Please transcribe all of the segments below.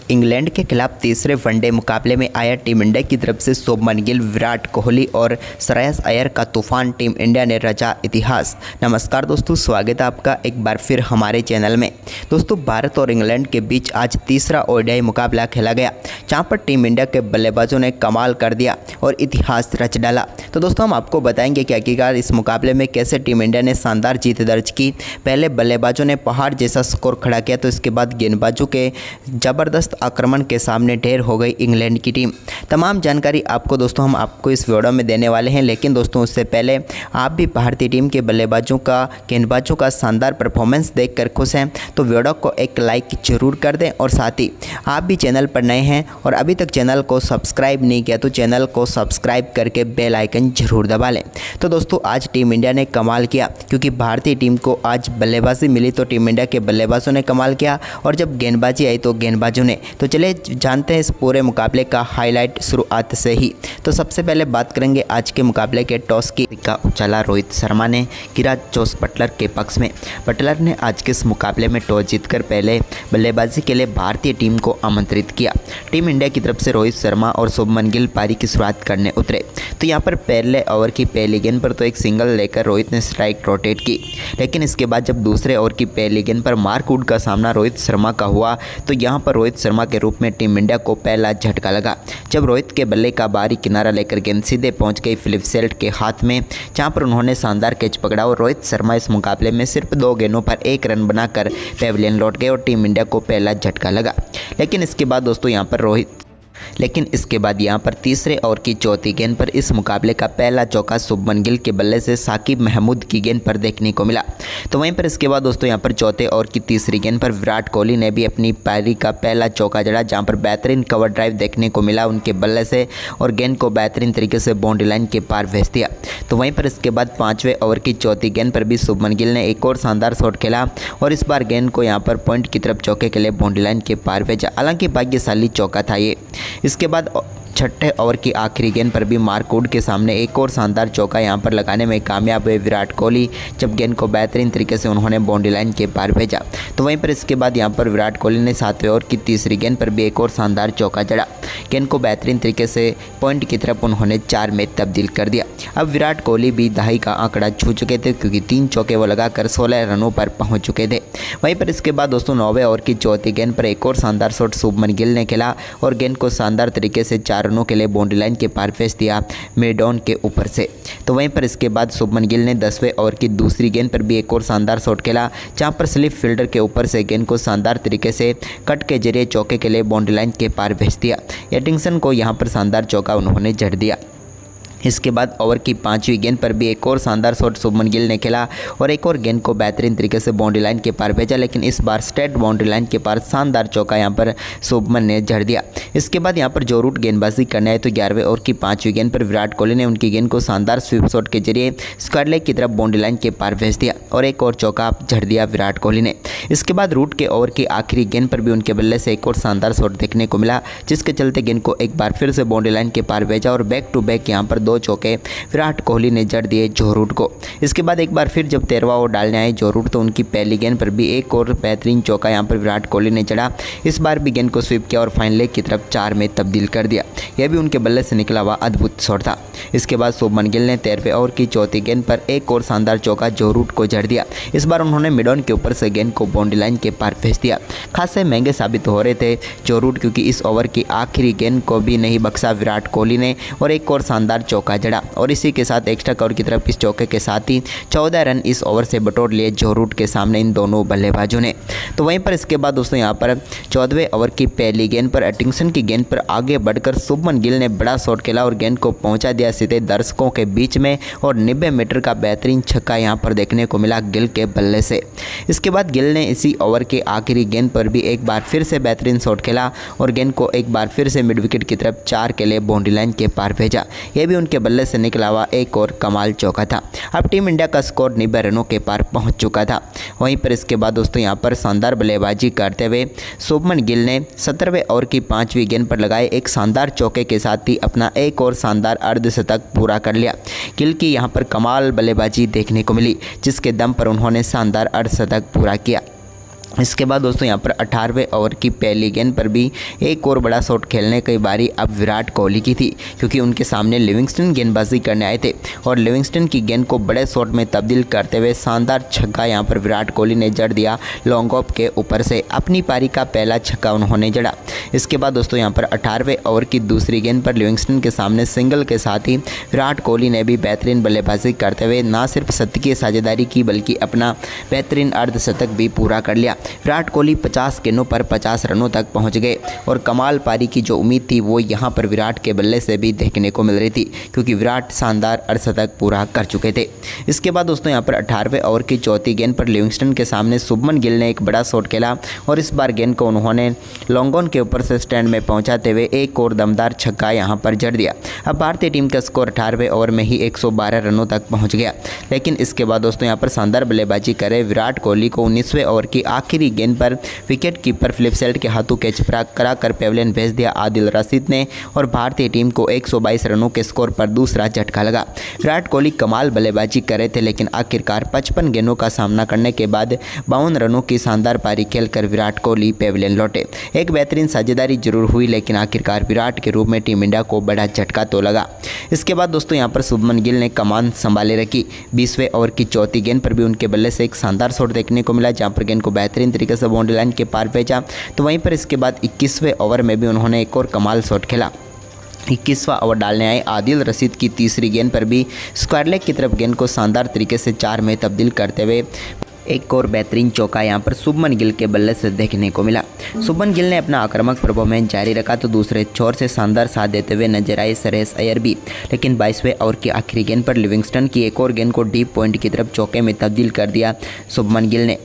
England के खिलाफ तीसरे वनडे मुकाबले में आया टीम इंडिया की तरफ से शुभमन गिल, विराट कोहली और श्रेयस अय्यर का तूफान टीम इंडिया ने रचा इतिहास। नमस्कार दोस्तों, स्वागत है आपका एक बार फिर हमारे चैनल में। दोस्तों, भारत और इंग्लैंड के बीच आज तीसरा ओडीआई मुकाबला खेला गया, जहां पर टीम इंडिया के बल्लेबाजों ने कमाल कर दिया और इतिहास रच डाला। तो दोस्तों, हम आपको बताएंगे कि आखिरकार इस मुकाबले में कैसे टीम इंडिया ने शानदार जीत दर्ज की। पहले बल्लेबाजों ने पहाड़ जैसा स्कोर खड़ा किया, तो इसके बाद गेंदबाजों के ज़बरदस्त आक्रमण के सामने ढेर हो गई इंग्लैंड की टीम। तमाम जानकारी आपको दोस्तों हम आपको इस वीडियो में देने वाले हैं, लेकिन दोस्तों उससे पहले आप भी भारतीय टीम के बल्लेबाजों का, गेंदबाजों का शानदार परफॉर्मेंस देखकर खुश हैं तो वीडियो को एक लाइक जरूर कर दें। और साथ ही आप भी चैनल पर नए हैं और अभी तक चैनल को सब्सक्राइब नहीं किया तो चैनल को सब्सक्राइब करके बेल आइकन जरूर दबा लें। तो दोस्तों, आज टीम इंडिया ने कमाल किया, क्योंकि भारतीय टीम को आज बल्लेबाजी मिली तो टीम इंडिया के बल्लेबाजों ने कमाल किया, और जब गेंदबाजी आई तो गेंदबाजों ने। तो चलिए जानते हैं इस पूरे मुकाबले का हाईलाइट शुरुआत से ही। तो सबसे पहले बात करेंगे आज के मुकाबले के टॉस की का उछाला रोहित शर्मा ने गिरा जोस बटलर के पक्ष में। बटलर ने आज के इस मुकाबले में टॉस जीतकर पहले बल्लेबाजी के लिए भारतीय टीम को आमंत्रित किया। टीम इंडिया की तरफ से रोहित शर्मा और शुभमन गिल पारी की शुरुआत करने उतरे। तो यहाँ पर पहले ओवर की पहली गेंद पर तो एक सिंगल लेकर रोहित ने स्ट्राइक रोटेट की, लेकिन इसके बाद जब दूसरे ओवर की पहली गेंद पर मार्क वुड का सामना रोहित शर्मा का हुआ तो यहाँ पर रोहित शर्मा के रूप में टीम इंडिया को पहला झटका लगा, जब रोहित के बल्ले का बाहरी किनारा लेकर गेंद सीधे पहुंच गई फिलिप सेल्ट के हाथ में, जहां पर उन्होंने शानदार कैच पकड़ा और रोहित शर्मा इस मुकाबले में सिर्फ 2 गेंदों पर 1 रन बनाकर पेविलियन लौट गए और टीम इंडिया को पहला झटका लगा। लेकिन इसके बाद दोस्तों यहाँ पर तीसरे ओवर की चौथी गेंद पर इस मुकाबले का पहला चौका शुभमन गिल के बल्ले से साकिब महमूद की गेंद पर देखने को मिला। तो वहीं पर इसके बाद दोस्तों यहाँ पर चौथे ओवर की तीसरी गेंद पर विराट कोहली ने भी अपनी पारी का पहला चौका जड़ा, जहाँ पर बेहतरीन कवर ड्राइव देखने को मिला उनके बल्ले से और गेंद को बेहतरीन तरीके से बाउंड्री लाइन के पार भेज दिया। तो वहीं पर इसके बाद पाँचवें ओवर की चौथी गेंद पर भी शुभमन गिल ने एक और शानदार शॉट खेला और इस बार गेंद को यहाँ पर पॉइंट की तरफ चौके के लिए बाउंड्री लाइन के पार भेजा। हालांकि भाग्यशाली चौका था ये। इसके बाद छठे ओवर की आखिरी गेंद पर भी मार्क वुड के सामने एक और शानदार चौका यहां पर लगाने में कामयाब हुए विराट कोहली, जब गेंद को बेहतरीन तरीके से उन्होंने बाउंड्री लाइन के पार भेजा। तो वहीं पर इसके बाद यहां पर विराट कोहली ने सातवें ओवर की तीसरी गेंद पर भी एक और शानदार चौका जड़ा, गेंद को बेहतरीन तरीके से पॉइंट की तरफ उन्होंने 4 में तब्दील कर दिया। अब विराट कोहली भी दहाई का आंकड़ा छू चुके थे, क्योंकि 3 चौके वो लगाकर 16 रनों पर पहुँच चुके थे। वहीं पर इसके बाद दोस्तों 9वें ओवर की चौथी गेंद पर एक और शानदार शॉट शुभमन गिल ने खेला और गेंद को शानदार तरीके से 4 रनों के लिए बाउंड्री लाइन के पार भेज दिया मेडॉन के ऊपर से। तो वहीं पर इसके बाद शुभमन गिल ने 10वें ओवर की दूसरी गेंद पर भी एक और शानदार शॉट खेला, जहां पर स्लिप फील्डर के ऊपर से गेंद को शानदार तरीके से कट के जरिए चौके के लिए बाउंड्री लाइन के पार भेज दिया। एडिंगसन को यहां पर शानदार चौका उन्होंने जड़ दिया। इसके बाद ओवर की 5वीं गेंद पर भी एक और शानदार शॉट शुभमन गिल ने खेला और एक और गेंद को बेहतरीन तरीके से बाउंड्री लाइन के पार भेजा, लेकिन इस बार स्ट्रेट बाउंड्री लाइन के पार शानदार चौका यहां पर शुभमन ने जड़ दिया। इसके बाद यहां पर जो रूट गेंदबाजी करने आए तो 11वें ओवर की 5वीं गेंद पर विराट कोहली ने उनकी गेंद को शानदार स्वीप शॉट के जरिए स्क्वायर लेग की तरफ बाउंड्री लाइन के पार भेज दिया और एक और चौका जड़ दिया विराट कोहली ने। इसके बाद रूट के ओवर की आखिरी गेंद पर भी उनके बल्ले से एक और शानदार शॉट देखने को मिला, जिसके चलते गेंद को एक बार फिर से बाउंड्री लाइन के पार भेजा और बैक टू बैक यहाँ पर 2 चौके विराट कोहली ने जड़ दिए जो रूट को। इसके बाद एक बार फिर जब 13वां ओवर डालने आए जो रूट, तो उनकी पहली गेंद पर भी एक और बेहतरीन चौका यहाँ पर विराट कोहली ने जड़ा। इस बार भी गेंद को स्वीप किया और फाइन लेग की तरफ 4 में तब्दील कर दिया। यह भी उनके बल्ले से निकला हुआ अद्भुत शॉट था। इसके बाद शुभमन गिल ने 13वें ओवर की चौथी गेंद पर एक और शानदार चौका जो रूट को जड़ दिया। इस बार उन्होंने मिडॉन के ऊपर से गेंद को बाउंड्री लाइन के पार भेज दिया। खासे महंगे साबित हो रहे थे जो रूट, क्योंकि इस ओवर की आखिरी गेंद को भी नहीं बख्शा विराट कोहली ने और एक और शानदार चौका जड़ा और इसी के साथ एक्स्ट्रा कवर की तरफ इस चौके के साथ ही 14 रन इस ओवर से बटोर लिए जो रूट के सामने इन दोनों बल्लेबाजों ने। तो वहीं पर इसके बाद दोस्तों यहाँ पर 14वें ओवर की पहली गेंद पर एडिंगसन की गेंद पर आगे बढ़कर शुभमन गिल ने बड़ा शॉट खेला और गेंद को पहुंचा दिया सीधे दर्शकों के बीच में और 90 मीटर का बेहतरीन छक्का यहाँ पर देखने को मिला गिल के बल्ले से। इसके बाद गिल ने इसी ओवर के आखिरी गेंद पर भी एक बार फिर से बेहतरीन शॉट खेला और गेंद को एक बार फिर से मिड विकेट की तरफ 4 के लिए बाउंड्री लाइन के पार भेजा। यह भी उनके बल्ले से निकला हुआ एक और कमाल चौका था। अब टीम इंडिया का स्कोर 90 रनों के पार पहुंच चुका था। वहीं पर इसके बाद दोस्तों यहां पर शानदार बल्लेबाजी करते हुए शुभमन गिल ने 17वें ओवर की 5वीं गेंद पर लगाए एक शानदार चौके के साथ ही अपना एक और शानदार अर्धशतक पूरा कर लिया। गिल की यहां पर कमाल बल्लेबाजी देखने को मिली, जिसके दम पर उन्होंने शानदार अर्धशतक पूरा किया। इसके बाद दोस्तों यहाँ पर 18वें ओवर की पहली गेंद पर भी एक और बड़ा शॉट खेलने की बारी अब विराट कोहली की थी, क्योंकि उनके सामने लिविंगस्टन गेंदबाजी करने आए थे और लिविंगस्टन की गेंद को बड़े शॉट में तब्दील करते हुए शानदार छक्का यहाँ पर विराट कोहली ने जड़ दिया लॉन्ग ऑफ के ऊपर से। अपनी पारी का पहला छक्का उन्होंने जड़ा। इसके बाद दोस्तों यहाँ पर 18वें ओवर की दूसरी गेंद पर लिविंगस्टन के सामने सिंगल के साथ ही विराट कोहली ने भी बेहतरीन बल्लेबाजी करते हुए न सिर्फ शतकीय साझेदारी की बल्कि अपना बेहतरीन अर्धशतक भी पूरा कर लिया। विराट कोहली 50 गेंदों पर 50 रनों तक पहुंच गए और कमाल पारी की जो उम्मीद थी वो यहां पर विराट के बल्ले से भी देखने को मिल रही थी, क्योंकि विराट शानदार अर्धशतक पूरा कर चुके थे। इसके बाद दोस्तों यहां पर 18वें ओवर की चौथी गेंद पर लिविंगस्टन के सामने शुभमन गिल ने एक बड़ा शॉट खेला और इस बार गेंद को उन्होंने लॉन्ग ऑन के ऊपर से स्टैंड में पहुंचाते हुए एक और दमदार छक्का यहां पर जड़ दिया। अब भारतीय टीम का स्कोर 18वें ओवर में ही 112 रनों तक पहुँच गया। लेकिन इसके बाद दोस्तों यहाँ पर शानदार बल्लेबाजी करे विराट कोहली को 19वें ओवर की आखिरी गेंद पर विकेट कीपर फिलिप सेल्ट के हाथों कैच कराकर पेविलियन भेज दिया आदिल रशीद ने और भारतीय टीम को 122 रनों के स्कोर पर दूसरा झटका लगा। विराट कोहली कमाल बल्लेबाजी कर रहे थे, लेकिन आखिरकार 55 गेंदों का सामना करने के बाद 52 रनों की शानदार पारी खेलकर विराट कोहली पेविलियन लौटे। एक बेहतरीन साझेदारी जरूर हुई, लेकिन आखिरकार विराट के रूप में टीम इंडिया को बड़ा झटका तो लगा। इसके बाद दोस्तों यहाँ पर शुभमन गिल ने कमान संभाले रखी। 20वें ओवर की चौथी गेंद पर भी उनके बल्ले से एक शानदार शॉट देखने को मिला, जहाँ पर गेंद को बेहतरीन तरीके से बाउंड्री लाइन के पार भेजा। तो वहीं पर इसके बाद 21वें ओवर में भी उन्होंने एक और कमाल शॉट खेला। 21वां ओवर डालने आए आदिल रशीद की तीसरी गेंद पर भी स्क्वायर लेग की तरफ गेंद को शानदार तरीके से 4 में तब्दील करते हुए एक और बेहतरीन चौका यहां पर शुभमन गिल के बल्ले से देखने को मिला। शुभमन गिल ने अपना आक्रामक परफॉर्मेंस जारी रखा तो दूसरे छोर से शानदार साथ देते हुए नजर आए श्रेयस अय्यर भी। लेकिन 22वें ओवर की आखिरी गेंद पर लिविंगस्टन की एक और गेंद को डीप पॉइंट की तरफ चौके में तब्दील कर दिया शुभमन गिल ने।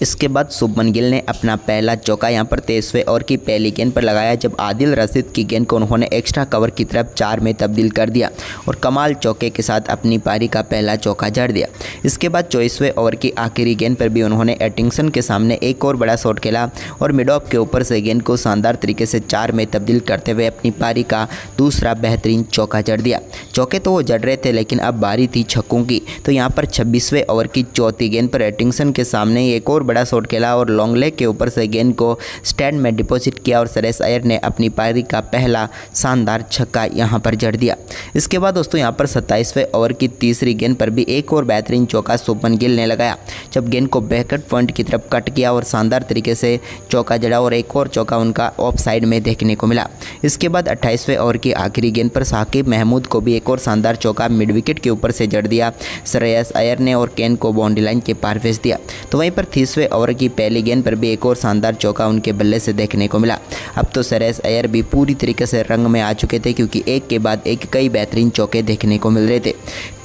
इसके बाद शुभमन गिल ने अपना पहला चौका यहां पर 23वें ओवर की पहली गेंद पर लगाया, जब आदिल रशीद की गेंद को उन्होंने एक्स्ट्रा कवर की तरफ 4 में तब्दील कर दिया और कमाल चौके के साथ अपनी पारी का पहला चौका जड़ दिया। इसके बाद 24वें ओवर की आखिरी गेंद पर भी उन्होंने एटिंगसन के सामने एक और बड़ा शॉट खेला और मिड ऑफ के ऊपर से गेंद को शानदार तरीके से 4 में तब्दील करते हुए अपनी पारी का दूसरा बेहतरीन चौका जड़ दिया। चौके तो वो जड़ रहे थे, लेकिन अब बारी थी छक्कों की। तो यहाँ पर 26वें ओवर की चौथी गेंद पर एटिंगसन के सामने एक और बड़ा शॉट खेला और लॉन्ग लेग के ऊपर से गेंद को स्टैंड में डिपॉजिट किया और श्रेयस अय्यर ने अपनी पारी का पहला शानदार छक्का यहां पर जड़ दिया। इसके बाद दोस्तों यहां पर 27वें ओवर की तीसरी गेंद पर भी एक और बेहतरीन चौका शुभमन गिल ने लगाया, जब गेंद को बैकवर्ड पॉइंट की तरफ कट किया और शानदार तरीके से चौका जड़ा और एक और चौका उनका ऑफ साइड में देखने को मिला। इसके बाद 28वें ओवर की आखिरी गेंद पर साकिब महमूद को भी एक और शानदार चौका मिड विकेट के ऊपर से जड़ दिया श्रेयस अय्यर ने और गेंद को बाउंड्री लाइन के पार भेज दिया। तो वहीं पर 30वें ओवर की पहली गेंद पर भी एक और शानदार चौका उनके बल्ले से देखने को मिला। अब तो श्रेयस अय्यर भी पूरी तरीके से रंग में आ चुके थे, क्योंकि एक के बाद एक कई बेहतरीन चौके देखने को मिल रहे थे।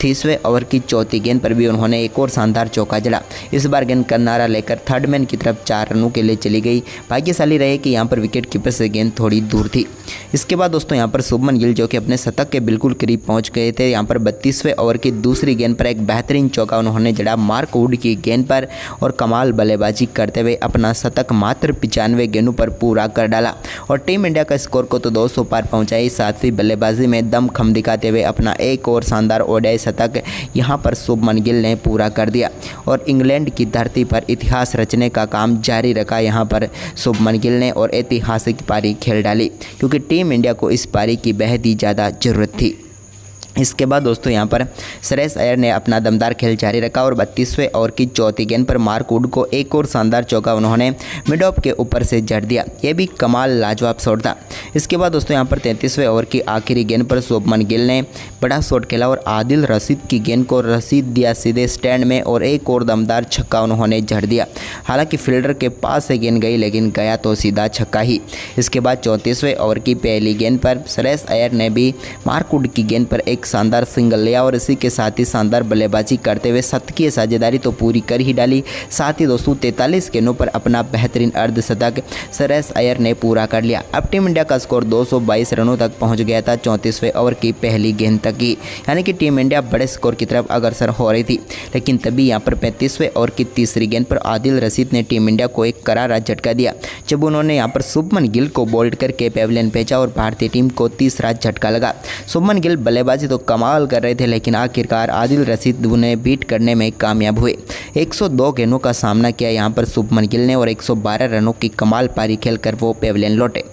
30वें ओवर की चौथी गेंद पर भी उन्होंने एक और शानदार चौका जड़ा। इस बार गेंद किनारा लेकर थर्ड मैन की तरफ 4 रनों के लिए चली गई। भाग्यशाली रहे कि यहाँ पर विकेट कीपर से गेंद थोड़ी दूर थी। इसके बाद दोस्तों यहाँ पर शुभमन गिल जो कि अपने शतक के बिल्कुल करीब पहुँच गए थे, यहाँ पर 32वें ओवर की दूसरी गेंद पर एक बेहतरीन चौका उन्होंने जड़ा मार्क वुड की गेंद पर और कमाल बल्लेबाजी करते हुए अपना शतक मात्र 95 गेंदों पर पूरा कर डाला और टीम इंडिया का स्कोर को तो 200 पार पहुंचाई। साथ ही बल्लेबाजी में दम खम दिखाते हुए अपना एक और शानदार ओडीआई शतक यहां पर शुभमन गिल ने पूरा कर दिया और इंग्लैंड की धरती पर इतिहास रचने का काम जारी रखा यहां पर शुभमन गिल ने और ऐतिहासिक पारी खेल डाली, क्योंकि टीम इंडिया को इस पारी की बेहद ही ज़्यादा ज़रूरत थी। इसके बाद दोस्तों यहाँ पर श्रेयस अय्यर ने अपना दमदार खेल जारी रखा और 32वें ओवर की चौथी गेंद पर मार्क वुड को एक और शानदार चौका उन्होंने मिड ऑफ के ऊपर से जड़ दिया। ये भी कमाल लाजवाब शॉट था। इसके बाद दोस्तों यहाँ पर 33वें ओवर की आखिरी गेंद पर शुभमन गिल ने बड़ा शॉट खेला और आदिल रशीद की गेंद को रसीद दिया सीधे स्टैंड में और एक और दमदार छक्का उन्होंने जड़ दिया। हालांकि फील्डर के पास से गेंद गई, लेकिन गया तो सीधा छक्का ही। इसके बाद 34वें ओवर की पहली गेंद पर श्रेयस अय्यर ने भी मार्क वुड की गेंद पर एक शानदार सिंगल लिया और इसी के साथ ही शानदार बल्लेबाजी करते हुए शतकीय साझेदारी तो पूरी कर ही डाली। साथ ही दोस्तों 43 गेंदों पर अपना बेहतरीन अर्धशतक श्रेयस अय्यर ने पूरा कर लिया। अब टीम इंडिया का स्कोर 222 रनों तक पहुंच गया था 34वें ओवर की पहली गेंद तक ही, यानी कि टीम इंडिया बड़े स्कोर की तरफ अग्रसर हो रही थी। लेकिन तभी यहाँ पर 35वें ओवर की तीसरी गेंद पर आदिल रशीद ने टीम इंडिया को एक करारा झटका दिया, जब उन्होंने यहाँ पर शुभमन गिल को बोल्ड करके पेविलियन भेजा और भारतीय टीम को तीसरा झटका लगा। शुभमन गिल बल्लेबाजी तो कमाल कर रहे थे, लेकिन आखिरकार आदिल रशीद उन्हें बीट करने में कामयाब हुए। 102 गेंदों का सामना किया यहाँ पर शुभमन गिल ने और 112 रनों की कमाल पारी खेलकर वो पेविलियन लौटे।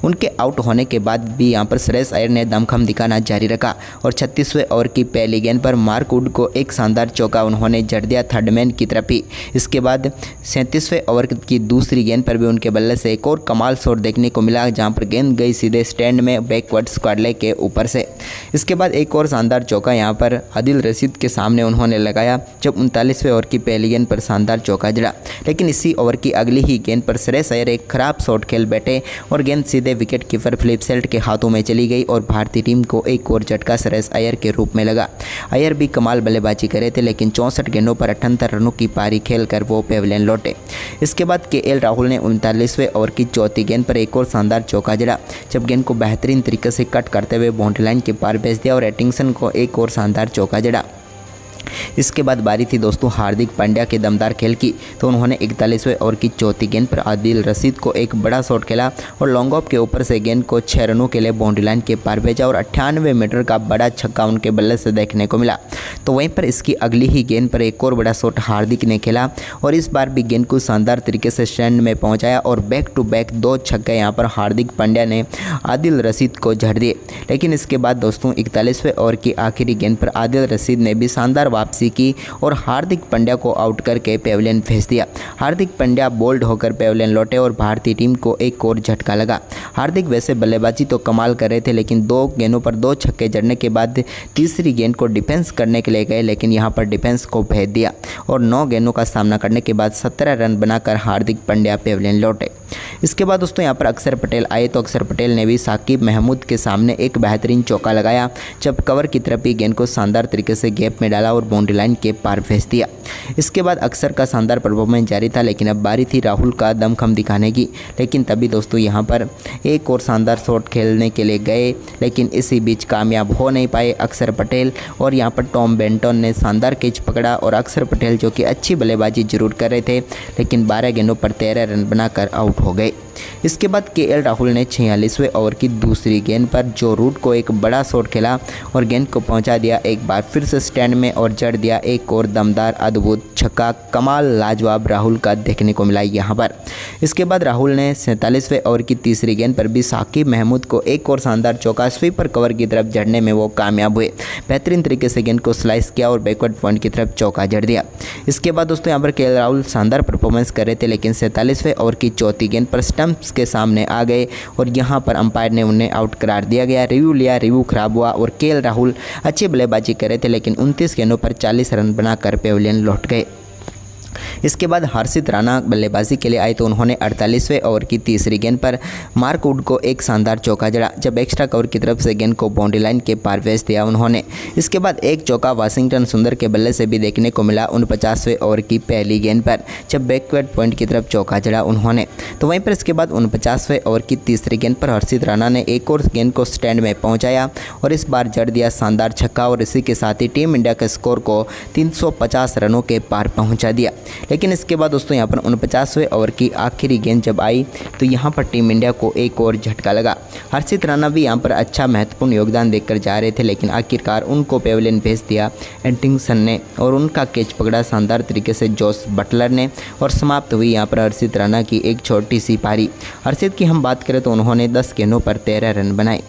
उनके आउट होने के बाद भी यहाँ पर श्रेयस अय्यर ने दमखम दिखाना जारी रखा और 36वें ओवर की पहली गेंद पर मार्क वुड को एक शानदार चौका उन्होंने जड़ दिया थर्डमैन की तरफ ही। इसके बाद 37वें ओवर की दूसरी गेंद पर भी उनके बल्ले से एक और कमाल शॉट देखने को मिला, जहाँ पर गेंद गई सीधे स्टैंड में बैकवर्ड स्क्वाड लेग के ऊपर से। इसके बाद एक और शानदार चौका यहाँ पर आदिल रशीद के सामने उन्होंने लगाया, जब 39वें ओवर की पहली गेंद पर शानदार चौका जड़ा। लेकिन इसी ओवर की अगली ही गेंद पर श्रेयस अय्यर एक खराब शॉट खेल बैठे और गेंद सीधे विकेट कीपर फिलिप सेल्ट के हाथों में चली गई और भारतीय टीम को एक और झटका श्रेयस अय्यर के रूप में लगा। अय्यर भी कमाल बल्लेबाजी करे थे, लेकिन 64 गेंदों पर 78 रनों की पारी खेलकर वो पेविलियन लौटे। इसके बाद केएल राहुल ने 39वें ओवर की चौथी गेंद पर एक और शानदार चौका जड़ा, जब गेंद को बेहतरीन तरीके से कट करते हुए बाउंड्री लाइन के पार भेज दिया और एटिंगसन को एक और शानदार चौका जड़ा। इसके बाद बारी थी दोस्तों हार्दिक पांड्या के दमदार खेल की, तो उन्होंने 41वें ओवर की चौथी गेंद पर आदिल रशीद को एक बड़ा शॉट खेला और लॉन्ग ऑफ के ऊपर से गेंद को 6 रनों के लिए बाउंड्री लाइन के पार भेजा और 98 मीटर का बड़ा छक्का उनके बल्ले से देखने को मिला। तो वहीं पर इसकी अगली ही गेंद पर एक और बड़ा शॉट हार्दिक ने खेला और इस बार भी गेंद को शानदार तरीके से स्टैंड में पहुँचाया और बैक टू बैक 2 छक्के यहाँ पर हार्दिक पांड्या ने आदिल रशीद को झड़ दिए। लेकिन इसके बाद दोस्तों 41वें ओवर की आखिरी गेंद पर आदिल रशीद ने भी शानदार वापसी की और हार्दिक पांड्या को आउट करके पेविलियन भेज दिया। हार्दिक पांड्या बोल्ड होकर पेविलियन लौटे और भारतीय टीम को एक और झटका लगा। हार्दिक वैसे बल्लेबाजी तो कमाल कर रहे थे, लेकिन 2 गेंदों पर 2 छक्के जड़ने के बाद तीसरी गेंद को डिफेंस करने के लिए गए, लेकिन यहां पर डिफेंस को भेज दिया और 9 गेंदों का सामना करने के बाद 17 रन बनाकर हार्दिक पांड्या पेविलियन लौटे। इसके बाद दोस्तों यहाँ पर अक्षर पटेल आए, तो अक्षर पटेल ने भी साकिब महमूद के सामने एक बेहतरीन चौका लगाया, जब कवर की तरफ ही गेंद को शानदार तरीके से गैप में डाला और बाउंड्री लाइन के पार भेज दिया। इसके बाद अक्षर का शानदार परफॉर्मेंस जारी था, लेकिन अब बारी थी राहुल का दमखम दिखाने की। लेकिन तभी दोस्तों यहाँ पर एक और शानदार शॉट खेलने के लिए गए, लेकिन इसी बीच कामयाब हो नहीं पाए अक्षर पटेल और यहाँ पर टॉम बेंटन ने शानदार कैच पकड़ा और अक्षर पटेल जो कि अच्छी बल्लेबाजी जरूर कर रहे थे, लेकिन 12 गेंदों पर 13 रन बनाकर आउट हो गए। इसके बाद केएल राहुल ने 46वें ओवर की दूसरी गेंद पर जो रूट को एक बड़ा शॉट खेला और गेंद को पहुंचा दिया एक बार फिर से स्टैंड में और जड़ दिया एक और दमदार अद्भुत छक्का। कमाल लाजवाब राहुल का देखने को मिला यहाँ पर। इसके बाद राहुल ने 47वें ओवर की तीसरी गेंद पर भी साकिब महमूद को एक और शानदार चौका स्वीपर कवर की तरफ जड़ने में वो कामयाब हुए। बेहतरीन तरीके से गेंद को स्लाइस किया और बैकवर्ड पॉइंट की तरफ चौका जड़ दिया। इसके बाद दोस्तों यहाँ पर केएल राहुल शानदार परफॉर्मेंस कर रहे थे, लेकिन 47वें ओवर की चौथी गेंद पर स्टंप्स के सामने आ गए और यहां पर अंपायर ने उन्हें आउट करार दिया गया। रिव्यू लिया, रिव्यू खराब हुआ और केएल राहुल अच्छी बल्लेबाजी कर रहे थे, लेकिन 29 गेंदों पर 40 रन बनाकर पेविलियन लौट गए। इसके बाद हर्षित राणा बल्लेबाजी के लिए आए, तो उन्होंने 48वें ओवर की तीसरी गेंद पर मार्क वुड को एक शानदार चौका जड़ा, जब एक्स्ट्रा कवर की तरफ से गेंद को बाउंड्री लाइन के पार भेज दिया उन्होंने। इसके बाद एक चौका वाशिंगटन सुंदर के बल्ले से भी देखने को मिला 49वें ओवर की पहली गेंद पर, जब बैकवर्ड पॉइंट की तरफ चौका जड़ा उन्होंने। तो वहीं पर इसके बाद 49वें ओवर की तीसरी गेंद पर हर्षित राणा ने एक और गेंद को स्टैंड में पहुंचाया और इस बार जड़ दिया शानदार छक्का और इसी के साथ ही टीम इंडिया के स्कोर को 350 रनों के पार पहुंचा दिया। लेकिन इसके बाद दोस्तों यहाँ पर 49वें ओवर की आखिरी गेंद जब आई, तो यहाँ पर टीम इंडिया को एक और झटका लगा। हर्षित राणा भी यहाँ पर अच्छा महत्वपूर्ण योगदान देकर जा रहे थे, लेकिन आखिरकार उनको पेविलियन भेज दिया एटिंगसन ने और उनका कैच पकड़ा शानदार तरीके से जोस बटलर ने और समाप्त हुई यहाँ पर हर्षित राणा की एक छोटी सी पारी। हर्षित की हम बात करें तो उन्होंने 10 गेंदों पर 13 रन बनाए।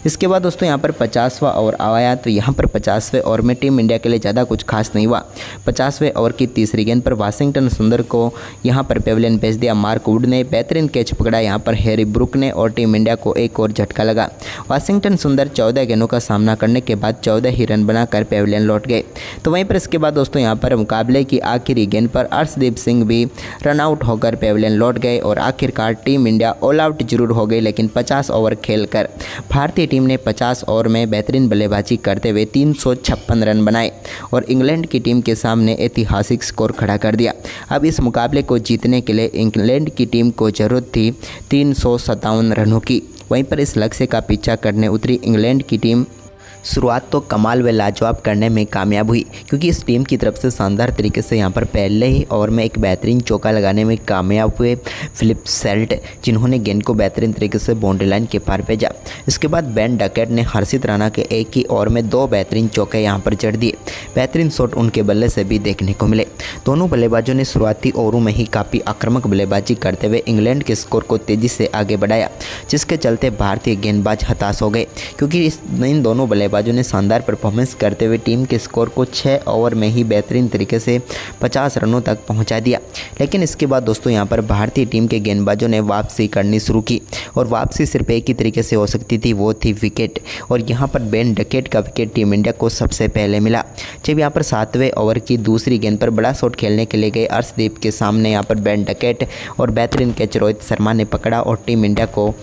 इसके बाद दोस्तों यहाँ पर 50वां ओवर आया, तो यहाँ पर 50वें ओवर में टीम इंडिया के लिए ज़्यादा कुछ खास नहीं हुआ। 50वें ओवर की तीसरी गेंद पर वाशिंगटन सुंदर को यहाँ पर पेविलियन भेज दिया। मार्क वुड ने बेहतरीन कैच पकड़ा यहाँ पर हैरी ब्रुक ने और टीम इंडिया को एक और झटका लगा। वाशिंगटन सुंदर 14 गेंदों का सामना करने के बाद 14 ही रन बनाकर पेविलियन लौट गए। तो वहीं पर इसके बाद दोस्तों यहाँ पर मुकाबले की आखिरी गेंद पर अर्शदीप सिंह भी रन आउट होकर पेविलियन लौट गए और आखिरकार टीम इंडिया ऑल आउट जरूर हो गई, लेकिन 50 ओवर खेलकर भारतीय टीम ने 50 ओवर में बेहतरीन बल्लेबाजी करते हुए 356 रन बनाए और इंग्लैंड की टीम के सामने ऐतिहासिक स्कोर खड़ा कर दिया। अब इस मुकाबले को जीतने के लिए इंग्लैंड की टीम को जरूरत थी 357 रनों की। वहीं पर इस लक्ष्य का पीछा करने उतरी इंग्लैंड की टीम शुरुआत तो कमाल व लाजवाब करने में कामयाब हुई, क्योंकि इस टीम की तरफ से शानदार तरीके से यहाँ पर पहले ही ओवर में एक बेहतरीन चौका लगाने में कामयाब हुए फिलिप सेल्ट, जिन्होंने गेंद को बेहतरीन तरीके से बाउंड्री लाइन के पार भेजा। इसके बाद बेन डकेट ने हर्षित राणा के एक ही ओवर में 2 बेहतरीन चौके यहाँ पर जड़ दिए। बेहतरीन शॉट उनके बल्ले से भी देखने को मिले। दोनों बल्लेबाजों ने शुरुआती ओवरों में ही काफ़ी आक्रामक बल्लेबाजी करते हुए इंग्लैंड के स्कोर को तेज़ी से आगे बढ़ाया, जिसके चलते भारतीय गेंदबाज हताश हो गए, क्योंकि इन दोनों बल्लेबाजों ने शानदार परफॉर्मेंस करते हुए टीम के स्कोर को 6 ओवर में ही बेहतरीन तरीके से 50 रनों तक पहुंचा दिया। लेकिन इसके बाद दोस्तों यहाँ पर भारतीय टीम के गेंदबाजों ने वापसी करनी शुरू की, और वापसी सिर्फ एक ही तरीके से हो सकती थी, वो थी विकेट। और यहाँ पर बेन डकेट का विकेट टीम इंडिया को सबसे पहले मिला, जब यहाँ पर 7वें ओवर की दूसरी गेंद पर बड़ा शॉट खेलने के लिए गए अर्शदीप के सामने यहाँ पर बेन डकेट और बेहतरीन कैच रोहित शर्मा ने पकड़ा और टीम इंडिया को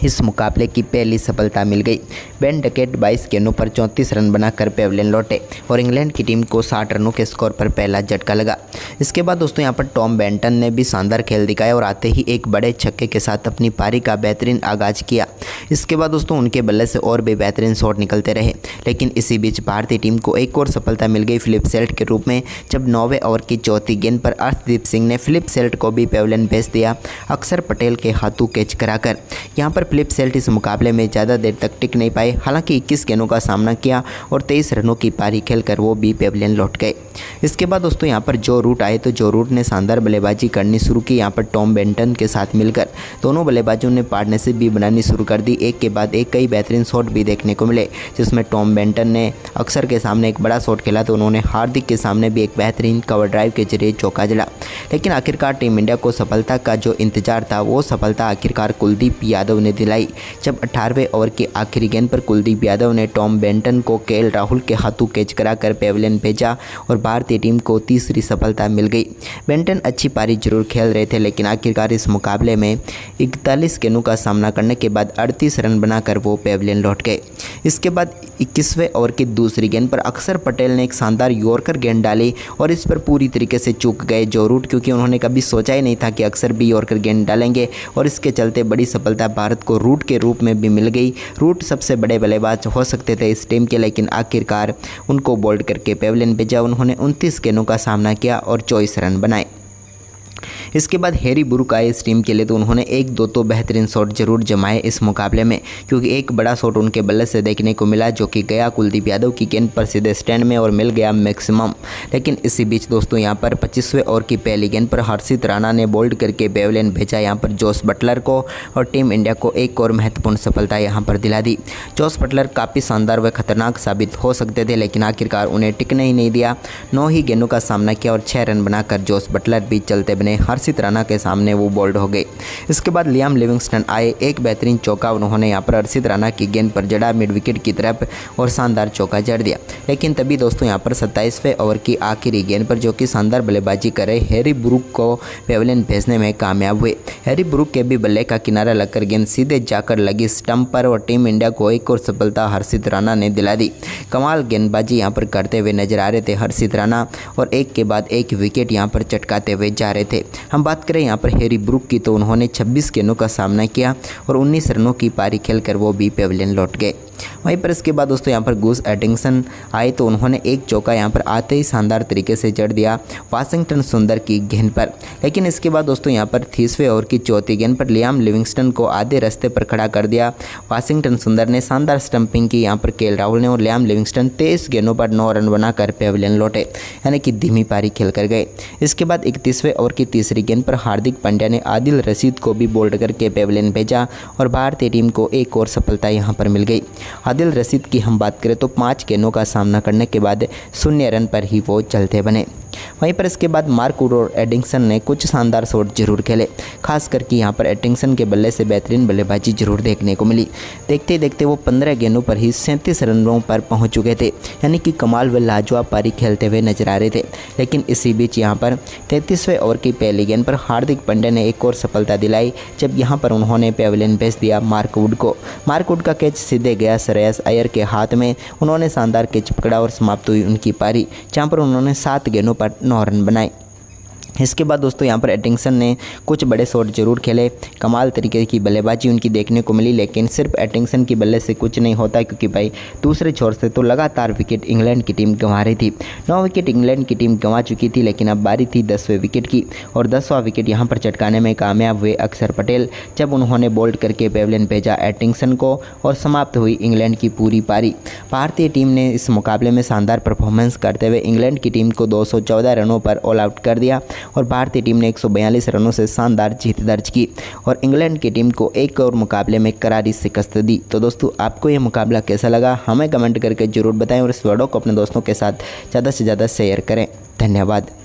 इस मुकाबले की पहली सफलता मिल गई। बेन डकेट 22 गेंदों पर 34 रन बनाकर पेविलियन लौटे और इंग्लैंड की टीम को 60 रनों के स्कोर पर पहला झटका लगा। इसके बाद दोस्तों यहाँ पर टॉम बेंटन ने भी शानदार खेल दिखाया और आते ही एक बड़े छक्के के साथ अपनी पारी का बेहतरीन आगाज किया। इसके बाद दोस्तों उनके बल्ले से और भी बेहतरीन शॉट निकलते रहे, लेकिन इसी बीच भारतीय टीम को एक और सफलता मिल गई फिलिप सेल्ट के रूप में, जब 9वें ओवर की चौथी गेंद पर अर्शदीप सिंह ने फिलिप सेल्ट को भी पेविलियन भेज दिया, अक्षर पटेल के हाथों कैच कराकर। यहाँ पर फिलिप सेल्ट इस मुकाबले में ज़्यादा देर तक टिक नहीं पाए, हालांकि 21 गेंदों का सामना किया और 23 रनों की पारी खेलकर वो भी पेविलियन लौट गए। इसके बाद दोस्तों यहाँ पर जो रूट आए तो जो रूट ने शानदार बल्लेबाजी करनी शुरू की। यहाँ पर टॉम बेंटन के साथ मिलकर दोनों बल्लेबाजों ने पार्टनरशिप भी बनानी शुरू कर दी। एक के बाद एक कई बेहतरीन शॉट भी देखने को मिले, जिसमें टॉम बेंटन ने अक्षर के सामने एक बड़ा शॉट खेला तो उन्होंने हार्दिक के सामने भी एक बेहतरीन कवर ड्राइव के जरिए चौका जड़ा। लेकिन आखिरकार टीम इंडिया को सफलता का जो इंतजार था वो सफलता आखिरकार कुलदीप यादव ने दिलाई, जब 18वें ओवर की आखिरी गेंद पर कुलदीप यादव ने टॉम बेंटन को केएल राहुल के हाथों कैच कराकर पेविलियन भेजा और भारतीय टीम को तीसरी सफलता मिल गई। बेंटन अच्छी पारी जरूर खेल रहे थे, लेकिन आखिरकार इस मुकाबले में 41 गेंदों का सामना करने के बाद 38 रन बनाकर वो पेविलियन लौट गए। इसके बाद 21वें ओवर की दूसरी गेंद पर अक्षर पटेल ने एक शानदार यॉर्कर गेंद डाली और इस पर पूरी तरीके से चूक गए जो रूट, क्योंकि उन्होंने कभी सोचा ही नहीं था कि अक्षर भी यॉर्कर गेंद डालेंगे, और इसके चलते बड़ी सफलता भारत को रूट के रूप में भी मिल गई। रूट सबसे बड़े बल्लेबाज हो सकते थे इस टीम के, लेकिन आखिरकार उनको बोल्ड करके पेविलियन भेजा। उन्होंने 29 गेंदों का सामना किया और 24 रन बनाए। इसके बाद हैरी ब्रूक आए इस टीम के लिए, तो उन्होंने 1-2 तो बेहतरीन शॉट जरूर जमाए इस मुकाबले में, क्योंकि एक बड़ा शॉट उनके बल्ले से देखने को मिला जो कि गया कुलदीप यादव की गेंद पर सीधे स्टैंड में और मिल गया मैक्सिमम। लेकिन इसी बीच दोस्तों यहाँ पर 25वें ओवर की पहली गेंद पर हर्षित राणा ने बोल्ड करके पेविलियन भेजा यहाँ पर जोस बटलर को, और टीम इंडिया को एक और महत्वपूर्ण सफलता यहाँ पर दिला दी। जोस बटलर काफ़ी शानदार व खतरनाक साबित हो सकते थे, लेकिन आखिरकार उन्हें टिकने ही नहीं दिया। 9 ही गेंदों का सामना किया और 6 रन बनाकर जोस बटलर भी चलते बने। हर्षित राणा के सामने वो बोल्ड हो गए। इसके बाद लियाम लिविंगस्टन आए, एक बेहतरीन चौका उन्होंने यहाँ पर हर्षित राणा की गेंद पर जड़ा मिड विकेट की तरफ और शानदार चौका जड़ दिया। लेकिन तभी दोस्तों यहाँ पर 27वें ओवर की आखिरी गेंद पर जो कि शानदार बल्लेबाजी कर रहे हैरी ब्रूक को पेविलियन भेजने में कामयाब हुए। हैरी ब्रूक के भी बल्ले का किनारा लगकर गेंद सीधे जाकर लगी स्टंप पर और टीम इंडिया को एक और सफलता हर्षित राणा ने दिला दी। कमाल गेंदबाजी यहाँ पर करते हुए नजर आ रहे थे हर्षित राणा, और एक के बाद एक विकेट यहाँ पर चटकाते हुए जा रहे थे। हम बात करें यहाँ पर हैरी ब्रूक की, तो उन्होंने 26 गेंदों का सामना किया और 19 रनों की पारी खेलकर वो भी पेविलियन लौट गए। वहीं पर इसके बाद दोस्तों यहाँ पर गुस एडिंगसन आए, तो उन्होंने एक चौका यहाँ पर आते ही शानदार तरीके से जड़ दिया वाशिंगटन सुंदर की गेंद पर। लेकिन इसके बाद दोस्तों यहाँ पर 30वें ओवर की चौथी गेंद पर लियाम लिविंगस्टन को आधे रास्ते पर खड़ा कर दिया वाशिंगटन सुंदर ने। शानदार स्टंपिंग की यहाँ पर केएल राहुल ने और लियाम लिविंगस्टन 23 गेंदों पर 9 रन बनाकर पेविलियन लौटे, यानी कि धीमी पारी खेल कर गए। इसके बाद 31वें ओवर की तीसरी गेंद पर हार्दिक पांड्या ने आदिल रशीद को भी बोल्ड करके पेविलियन भेजा और भारतीय टीम को एक और सफलता यहाँ पर मिल गई। आदिल रशीद की हम बात करें तो 5 गेंदों का सामना करने के बाद 0 रन पर ही वो चलते बने। वहीं पर इसके बाद मार्क वुड और एडिंगसन ने कुछ शानदार शॉट जरूर खेले, खास करके यहाँ पर एडिंगसन के बल्ले से बेहतरीन बल्लेबाजी जरूर देखने को मिली। देखते ही देखते वो 15 गेंदों पर ही 37 रनों पर पहुँच चुके थे, यानी कि कमाल व लाजवाब पारी खेलते हुए नजर आ रहे थे। लेकिन इसी बीच यहाँ पर 33वें ओवर की पहली गेंद पर हार्दिक पांड्या ने एक और सफलता दिलाई, जब यहाँ पर उन्होंने पेविलियन भेज दिया मार्क वुड को। मार्क वुड का कैच सीधे गया श्रेयस अय्यर के हाथ में, उन्होंने शानदार कैच पकड़ा और समाप्त हुई उनकी पारी, जहाँ पर उन्होंने 7 गेंदों पर 9 रन बनाए। इसके बाद दोस्तों यहाँ पर एटिंगसन ने कुछ बड़े शॉट जरूर खेले, कमाल तरीके की बल्लेबाजी उनकी देखने को मिली, लेकिन सिर्फ एटिंगसन की बल्ले से कुछ नहीं होता, क्योंकि भाई दूसरे छोर से तो लगातार विकेट इंग्लैंड की टीम गंवा रही थी। 9 विकेट इंग्लैंड की टीम गंवा चुकी थी, लेकिन अब बारी थी 10वें विकेट की और 10वां विकेट यहाँ पर चटकाने में कामयाब हुए अक्षर पटेल, जब उन्होंने बोल्ड करके पेविलियन भेजा एटिंगसन को और समाप्त हुई इंग्लैंड की पूरी पारी। भारतीय टीम ने इस मुकाबले में शानदार परफॉर्मेंस करते हुए इंग्लैंड की टीम को 214 रनों पर ऑल आउट कर दिया और भारतीय टीम ने 142 रनों से शानदार जीत दर्ज की और इंग्लैंड की टीम को एक और मुकाबले में करारी शिकस्त दी। तो दोस्तों आपको ये मुकाबला कैसा लगा हमें कमेंट करके ज़रूर बताएं और इस वीडियो को अपने दोस्तों के साथ ज़्यादा से ज़्यादा शेयर करें। धन्यवाद।